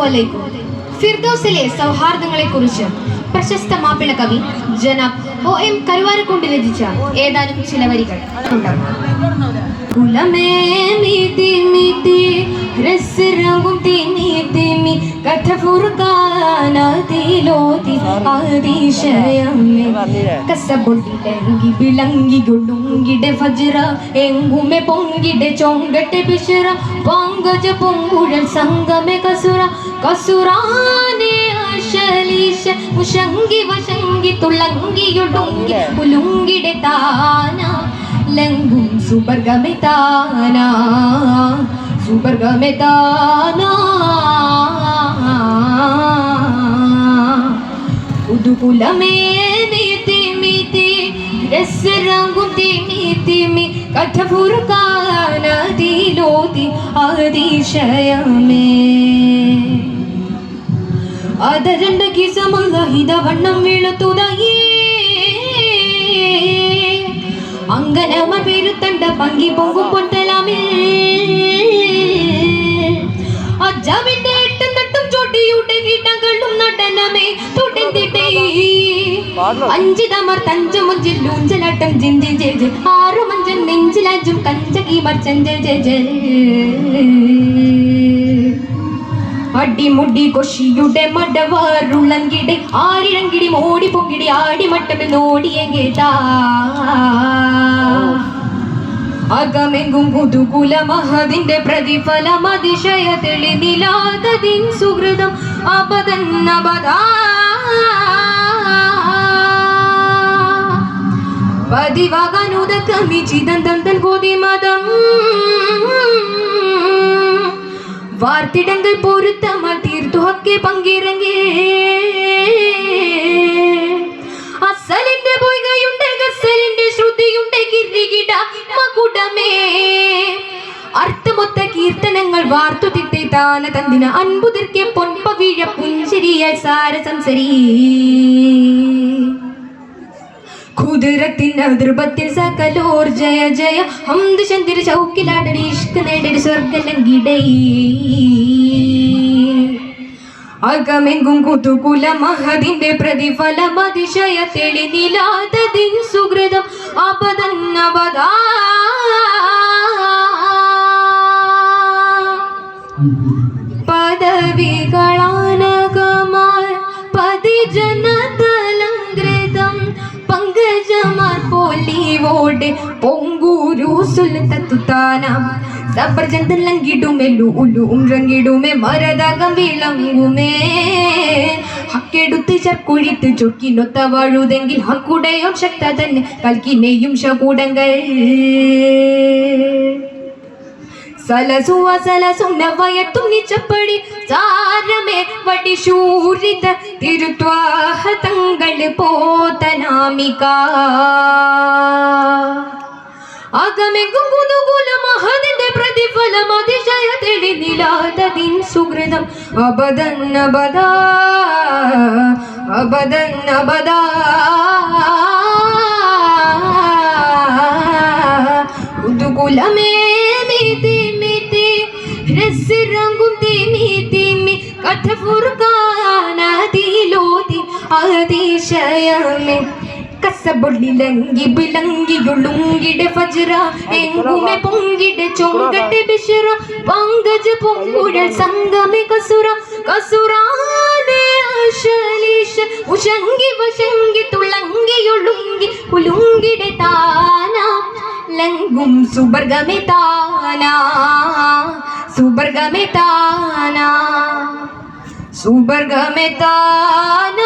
അലൈക്കും. ഫിർദൗസിലെ സൗഹാർദ്ദങ്ങളെക്കുറിച്ച് പ്രശസ്ത മാപ്പിള കവി ജനാബ് OM കരുവാരക്കുണ്ട് രചിച്ച ഏതാനും ചില വരികൾ സംഗമേ കസുര കസുരാനെ മുഷങ്കി വശങ്കി തുളങ്കിയൊടുങ്കി പുലുങ്കിടെ താന ലംഘും സുബർഗമെ താന സുബർഗമെ താന ഉദുകുലമേ നീതി മിതി രസരംഗും തിമി തിമി കഠഫുർകാന ദിലോതി അതിശയമേ അതരണ്ടക്കി സമഹിത വണ്ണം വീഴുത്തുതയേ അങ്കനമ പെരുത്തണ്ട പങ്കി പൊങ്കും പൊട്ടലാമേ അജാവിന്റെ എട്ടും തട്ടും ചോട്ടിയുടെ കീട്ടങ്ങളും നടനമേ തുടർന്നിട്ടേ അഞ്ചിതമർ തഞ്ചു മുഞ്ചിൽ ലൂഞ്ചലാട്ടം ജിഞ്ചി ജെ ആറു മഞ്ചൻ നെഞ്ചിലാജും കഞ്ചകി മർച്ചഞ്ച ജെ അടിമുടി കൊഷിയുടെ മടവാറുളങ്കിടെ ആരിഴങ്കിടി മോടി പൊങ്കിടി ആടി മട്ടമിൽ നോടിയ കേട്ടാ അകമെങ്കും കുതുകുല മഹതിന്റെ പ്രതിഫലം അതിശയ തെളിനിലാതതിൻ സുഹൃതം അപദന്നപദാ പതിവാകാനുദക്കമി ചിദന്തന്തൻ കോതിമതം വാർത്തിടങ്ങൾ പൊരുത്തമ തീർത്തു ഹക്കെ പങ്കിറങ്ങേ അസലിന്റെ പൊയ്കയുണ്ട് ഗസലിന്റെ ശ്രുതിയുണ്ട് കിരികിട മകുടമേ അർത്ഥമൊത്ത കീർത്തനങ്ങൾ വാർത്തു തിട്ടേ താന തന്തിന അൻപുതിർക്കെ പൊൻപവിഴ പുഞ്ചിരിയ സാരസംസരീ കുതിരത്തിൻ അതിർഭത്തിൽ സകലോർ ജയ ജയ ഹംദ് ചന്ദ്ര ചൗക്കിലാടടി ഇഷ്ക് നേടടി സ്വർഗലങ്കിടേ അകമെങ്കും കുതുകുല മഹതിന്റെ പ്രതിഫലം അതിശയ തെളിനിലാതതിൻ സുഹൃതം അപദന്നപദാ പദവികളാനകമാർ പതിജനതലങ്കൃതം പങ്കജമാർ പോലിവോടെ പൊങ്കൂരു സുൽത്തത്തുതാനാം സബർജന്തൻ ലങ്കിടുമേ ലൂലും റങ്ങിടുമേ മരതകം വിളങ്ങുമേ ഹക്കെടുത്ത് ചർക്കുഴിത്ത് ചൊക്കിനൊത്ത വഴുതെങ്കിൽ ഹക്കുടയോ ശക്ത തന്നെ കൽക്കിനെയും ശകൂടങ്ങൾ സലസുവ സലസുന്നവയത്തും നിച്ചപ്പടി സാരമേ വടിശൂരിത തിരുത്വാഹ തങ്ങൾ പോതനാമിക അകമെങ്കും കുതുകുല മഹതിന്റെ പ്രതിഫലം അതിശയ തെളിനിലാതതിൻ സുഹൃതം അബദന്നബദാ അബദന്നബദാ കുതുകുലമേ മിതി മിതി രസരംഗും തിമി തിമി കഠഫുർകാന ദിലോതി അതിശയമേ കസബൊള്ളിലങ്കി ബിലങ്കിയുളുങ്കിടെ ഫജ്റ എങ്കുമെ പൊങ്കിടെ ചൊങ്കട്ടെ ബിശ്റ പങ്കജ പൊങ്കുഴൽ സംഗമെ കസുര കസുരാനെ ആശലീശ ഉഷങ്കി വശങ്കി തുളങ്കിയുളുങ്കി പുലുങ്കിടെ താന ലംഘും സുബർഗമെ താന സുബർഗമെ താന സുബർഗമെ താന